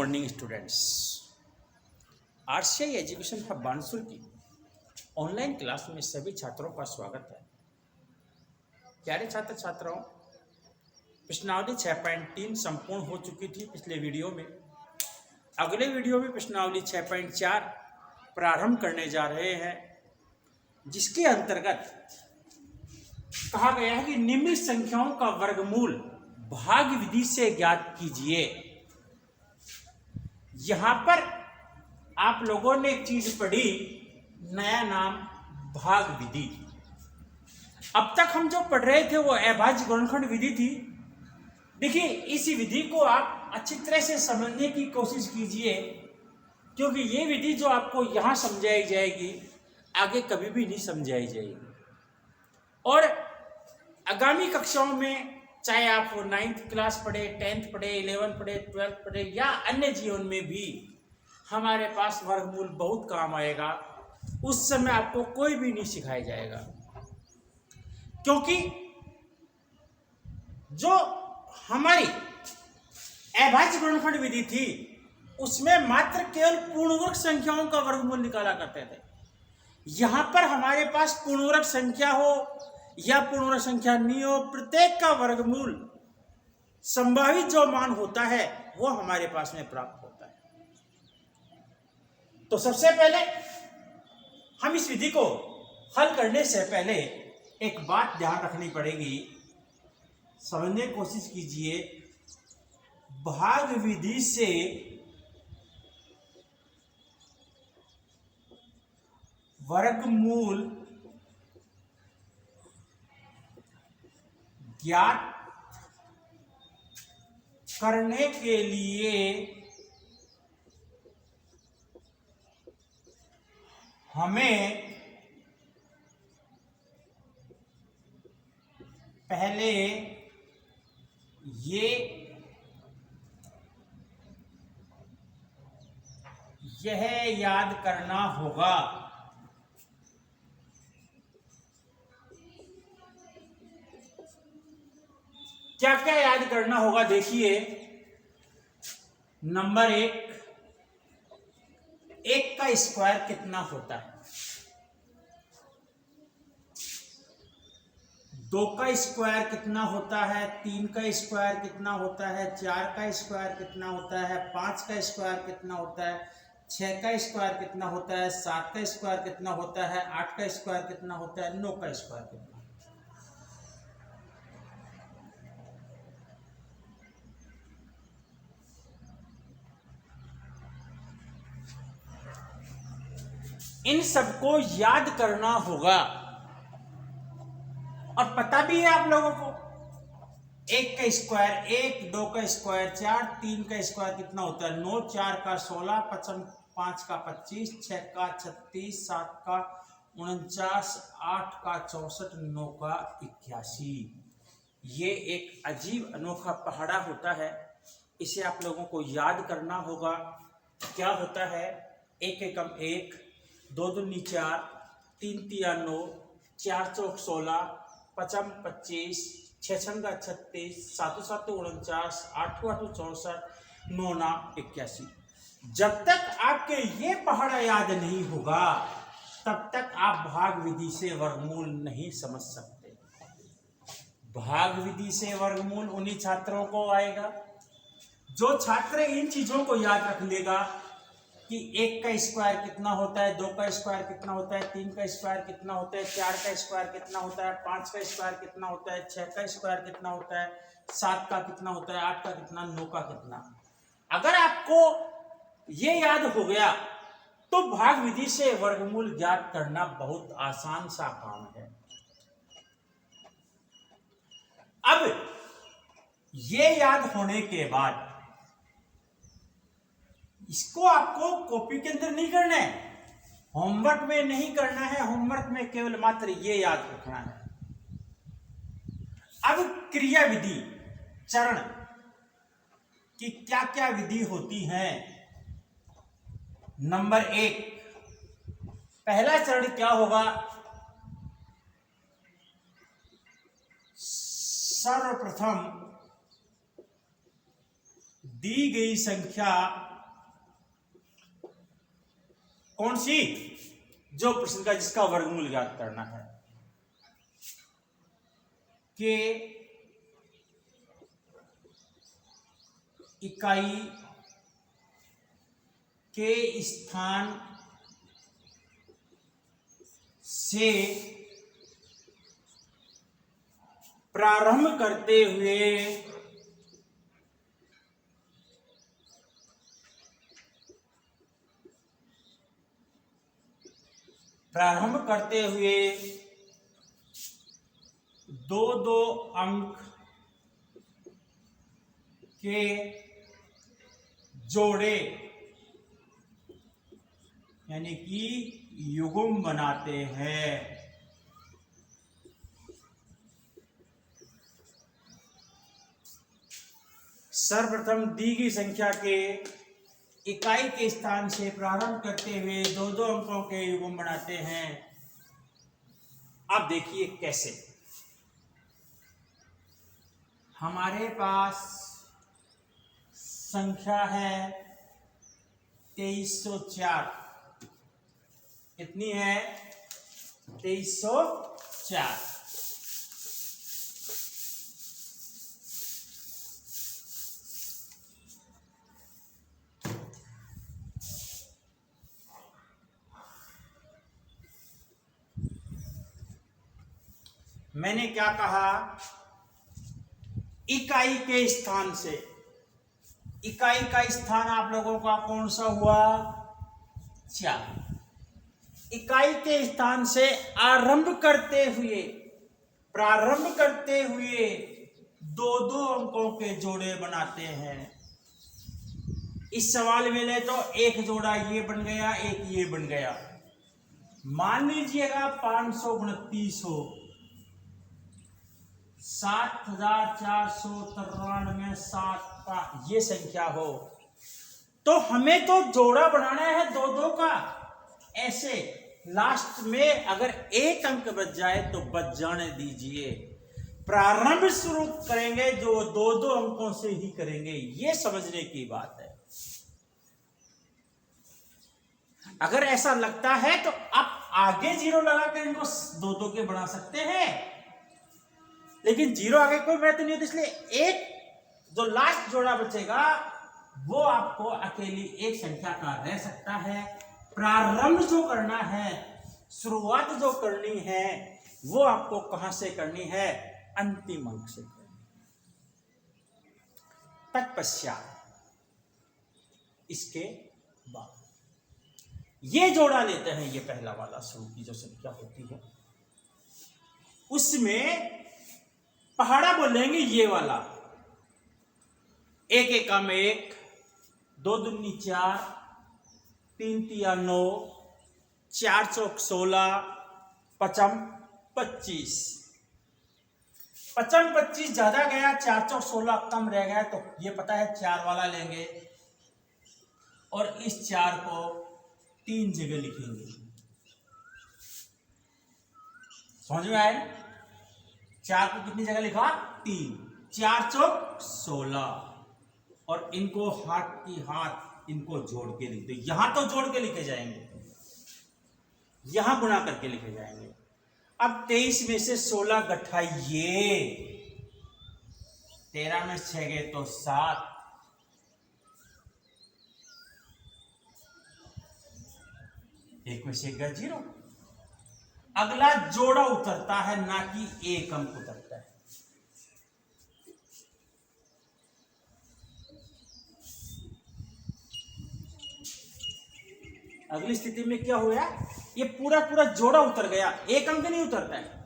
Morning students. RCI education hub Bansur की online class में सभी छात्रों का स्वागत है। प्यारे छात्र छात्राओं, प्रश्नावली 6.3 संपूर्ण हो चुकी थी पिछले वीडियो में। अगले वीडियो में प्रश्नावली 6.4 प्रारंभ करने जा रहे हैं, जिसके अंतर्गत कहा गया है कि निम्नलिखित संख्याओं का वर्गमूल भाग विधि से ज्ञात कीजिए। यहां पर आप लोगों ने एक चीज पढ़ी, नया नाम भाग विधि। अब तक हम जो पढ़ रहे थे वो अभाज्य गुणनखंड विधि थी। देखिए, इस विधि को आप अच्छी तरह से समझने की कोशिश कीजिए, क्योंकि ये विधि जो आपको यहां समझाई जाएगी आगे कभी भी नहीं समझाई जाएगी। और आगामी कक्षाओं में चाहे आप 9th क्लास पढ़े, 10th पढ़े, 11th पढ़े, 12th पढ़े या अन्य जीवन में भी हमारे पास वर्गमूल बहुत काम आएगा। उस समय आपको कोई भी नहीं सिखाया जाएगा, क्योंकि जो हमारी अभाज्य गुणनखंड विधि थी उसमें मात्र केवल पूर्णवर्ग संख्याओं का वर्गमूल निकाला करते थे। यहां पर हमारे पास पूर्णवर्ग संख्या हो या पूर्णवर्ग संख्या नहीं हो, प्रत्येक का वर्गमूल संभावित जो मान होता है वो हमारे पास में प्राप्त होता है। तो सबसे पहले हम इस विधि को हल करने से पहले एक बात ध्यान रखनी पड़ेगी, समझने की कोशिश कीजिए। भाग विधि से वर्गमूल ज्ञात करने के लिए हमें पहले यह याद करना होगा क्या क्या याद करना होगा। देखिए, नंबर 1 का स्क्वायर कितना होता है, 2 का स्क्वायर कितना होता है, 3 का स्क्वायर कितना होता है, 4 का स्क्वायर कितना होता है, 5 का स्क्वायर कितना होता है, 6 का स्क्वायर कितना होता है, 7 का स्क्वायर कितना होता है, 8 का स्क्वायर कितना होता है, 9 का स्क्वायर कितना होता है। इन सबको याद करना होगा और पता भी है आप लोगों को। 1 का स्क्वायर 1, 2 का स्क्वायर 4, 3 का स्क्वायर कितना होता है 9, 4 का 16, 5 का 25, 6 का 36, 7 का 49, 8 का 64, 9 का 81। ये एक अजीब अनोखा पहाड़ा होता है, इसे आप लोगों को याद करना होगा। क्या होता है, 1 एकम 1, 2 दूनी 4, 3 तिया 9, 4 चौक 16, 5 25, 6 छंगा 36, 7 7 49, 8 8 64, 9 9 81। जब तक आपके ये पहाड़ा याद नहीं होगा तब तक आप भाग विधि से वर्गमूल नहीं समझ सकते। भाग विधि से वर्गमूल उन्हीं छात्रों को आएगा जो छात्र इन चीजों को याद रख लेगा कि 1 का स्क्वायर कितना होता है, 2 का स्क्वायर कितना होता है, 3 का स्क्वायर कितना होता है, 4 का स्क्वायर कितना होता है, 5 का स्क्वायर कितना होता है, 6 का स्क्वायर कितना होता है, 7 का कितना होता है, 8 का कितना, 9 का कितना। अगर आपको ये याद हो गया तो भाग विधि से वर्गमूल ज्ञात करना बहुत आसान सा काम है। अब ये याद होने के बाद इसको आपको कॉपी के अंदर नहीं करना है, होमवर्क में नहीं करना है। होमवर्क में केवल मात्र ये याद रखना है। अब क्रिया विधि चरण की क्या क्या विधि होती है। नंबर 1, पहला चरण क्या होगा, सर्वप्रथम दी गई संख्या कौन सी? जो प्रश्न का जिसका वर्गमूल ज्ञात करना है। के इकाई के स्थान से प्रारंभ करते हुए दो दो अंक के जोड़े यानी कि युग्म बनाते हैं। सर्वप्रथम दी गई संख्या के इकाई के स्थान से प्रारंभ करते हुए दो दो अंकों के युग्म बनाते हैं। अब देखिए कैसे। हमारे पास संख्या है 2304। कितनी है? 2304। मैंने क्या कहा? इकाई के स्थान से। इकाई का स्थान आप लोगों का कौन सा हुआ? 4। इकाई के स्थान से प्रारंभ करते हुए दो दो अंकों के जोड़े बनाते हैं। इस सवाल में ले तो एक जोड़ा ये बन गया, एक ये बन गया। मान लीजिएगा 529 हो, 7493 7 ये संख्या हो, तो हमें तो जोड़ा बनाना है दो दो का। ऐसे लास्ट में अगर एक अंक बच जाए तो बच जाने दीजिए। प्रारंभ शुरू करेंगे जो दो दो अंकों से ही करेंगे, ये समझने की बात है। अगर ऐसा लगता है तो आप आगे जीरो लगाकर इनको दो दो के बना सकते हैं, लेकिन जीरो आगे कोई महत्व नहीं होता, इसलिए एक जो लास्ट जोड़ा बचेगा वो आपको अकेली एक संख्या का रह सकता है। प्रारंभ जो करना है, शुरुआत जो करनी है, वो आपको कहां से करनी है? अंतिम अंक से करनी। तत्पश्चात इसके बाद ये जोड़ा लेते हैं। ये पहला वाला शुरू की जो संख्या होती है उसमें पहाड़ा बोलेंगे ये वाला। एक एका में 1, 2 दूनी 4, 3 तिया 9, 4 चौक 16, 5 25। 5 25 ज्यादा गया, 4 चौक 16 कम रह गया, तो ये पता है 4 वाला लेंगे और इस 4 को 3 जगह लिखेंगे। समझ में आए? 4 को कितनी जगह लिखा? 3। 4 चौक 16 और इनको हाथ की हाथ इनको जोड़ के लिख दो। यहां तो जोड़ के लिखे जाएंगे, यहां गुणा करके लिखे जाएंगे। अब 23 में से 16 घटाइए, 13 में 6 गए तो 7, 1 में से 1 गया 0। अगला जोड़ा उतरता है, ना कि एक अंक उतरता है। अगली स्थिति में क्या हुआ? ये पूरा पूरा जोड़ा उतर गया, एक अंक नहीं उतरता है।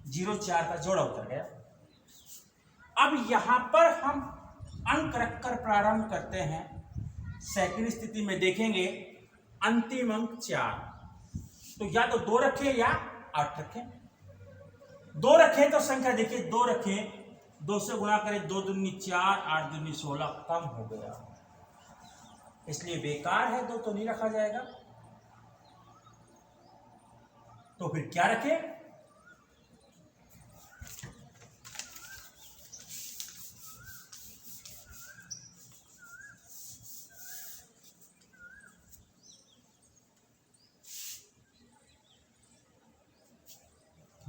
जीरो 4 का जोड़ा उतर गया। अब यहां पर हम अंक रखकर प्रारंभ करते हैं। सेकंड स्थिति में देखेंगे अंतिम अंक 4, तो या तो 2 रखें या 8 रखें। 2 रखें तो संख्या देखिए, 2 रखें, 2 से गुणा करें, 2 दूनी 4, 8 दूनी 16, कम हो गया, इसलिए बेकार है, 2 तो नहीं रखा जाएगा। तो फिर क्या रखें?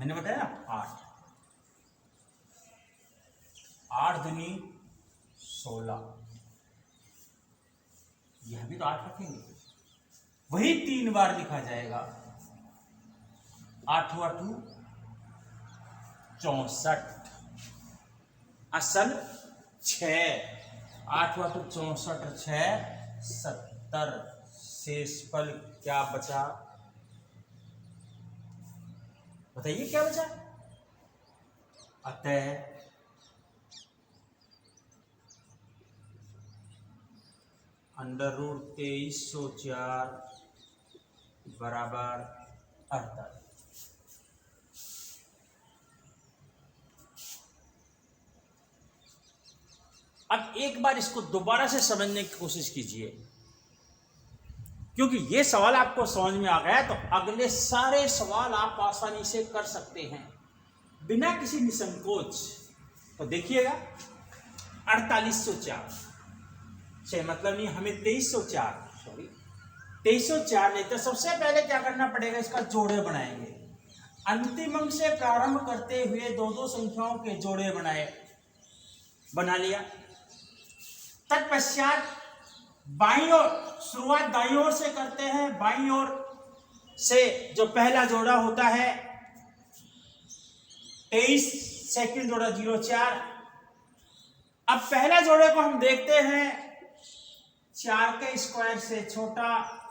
मैंने बताया ना 8, 8 दूनी 16, यह भी तो 8 रखेंगे, वही 3 बार लिखा जाएगा। 8 8 64, असल 6, 8 8 64 6 70, शेषफल क्या बचा, बताइए क्या बचा। अतः √ 2304 बराबर 48। अब एक बार इसको दोबारा से समझने की कोशिश कीजिए, क्योंकि ये सवाल आपको समझ में आ गया तो अगले सारे सवाल आप आसानी से कर सकते हैं बिना किसी निसंकोच। तो देखिएगा 4804 से मतलब नहीं, हमें 2304 नहीं तो सबसे पहले क्या करना पड़ेगा, इसका जोड़े बनाएंगे। अंतिम अंक से प्रारंभ करते हुए दो संख्याओं के जोड़े बना लिया। तत्पश्चात बाईं ओर, शुरुआत दाईं ओर से करते हैं। बाईं ओर से जो पहला जोड़ा होता है 23, सेकंड जोड़ा 04। अब पहला जोड़े को हम देखते हैं 4 के स्क्वायर से छोटा,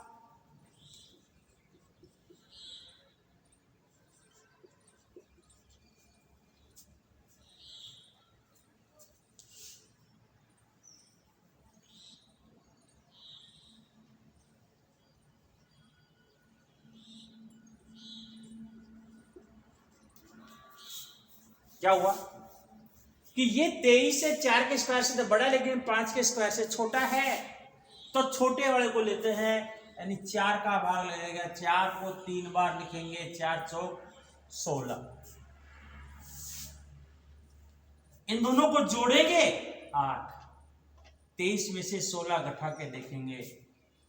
क्या हुआ कि ये 23 से 4 के स्क्वायर से तो बड़ा लेकिन 5 के स्क्वायर से छोटा है, तो छोटे वाले को लेते हैं, यानी 4 का भाग लगेगा। 4 को 3 बार लिखेंगे, 4 चौक 16। इन दोनों को जोड़ेंगे 8, 23 में से 16 घटा के देखेंगे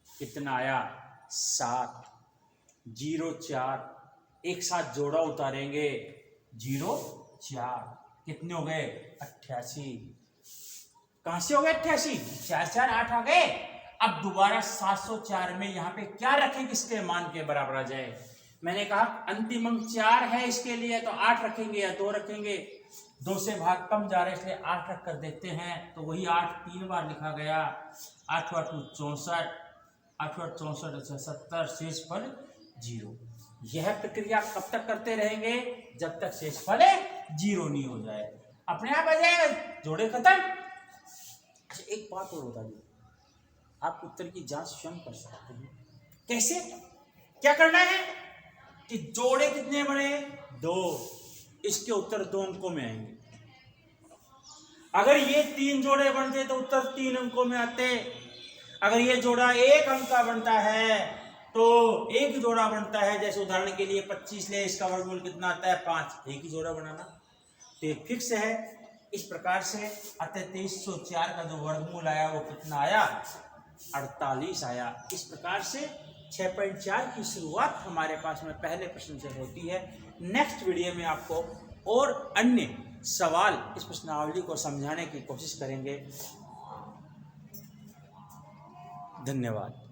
कितना आया 7, 0 4, एक साथ जोड़ा उतारेंगे 0 4, कितने हो गए 88। कहां से हो गए 88, 4 4 8 आ गए। अब दोबारा 704 में यहां पे क्या रखें किसके मान के बराबर आ जाए। मैंने कहा अंतिम अंक 4 है, इसके लिए तो 8 रखेंगे या 2 रखेंगे। 2 से भाग कम जा रहे इसलिए 8 रख कर देखते हैं, तो वही 8 3 बार लिखा गया। 8 8 64, 8 8 64 70, शेषफल 0। यह प्रक्रिया कब तक करते रहेंगे, जब तक शेषफल 0 नहीं हो जाए। अपने आप आ जाएगा, जोड़े खत्म। एक बात और बताइए, आप उत्तर की जांच स्वयं कर सकते हैं। कैसे, क्या करना है कि जोड़े कितने बने 2, इसके उत्तर 2 अंकों में आएंगे। अगर ये 3 जोड़े बनते तो उत्तर 3 अंकों में आते। अगर ये जोड़ा 1 अंक का बनता है तो एक जोड़ा बनता है। जैसे उदाहरण के लिए 25 ले, इसका वर्गमूल कितना आता है 5, एक ही जोड़ा बनाना तो फिक्स है। इस प्रकार से अतः 2304 का जो वर्गमूल आया वो कितना आया 48 आया। इस प्रकार से 6.4 की शुरुआत हमारे पास में पहले प्रश्न से होती है। नेक्स्ट वीडियो में आपको और अन्य सवाल इस प्रश्नावली को समझाने की कोशिश करेंगे। धन्यवाद।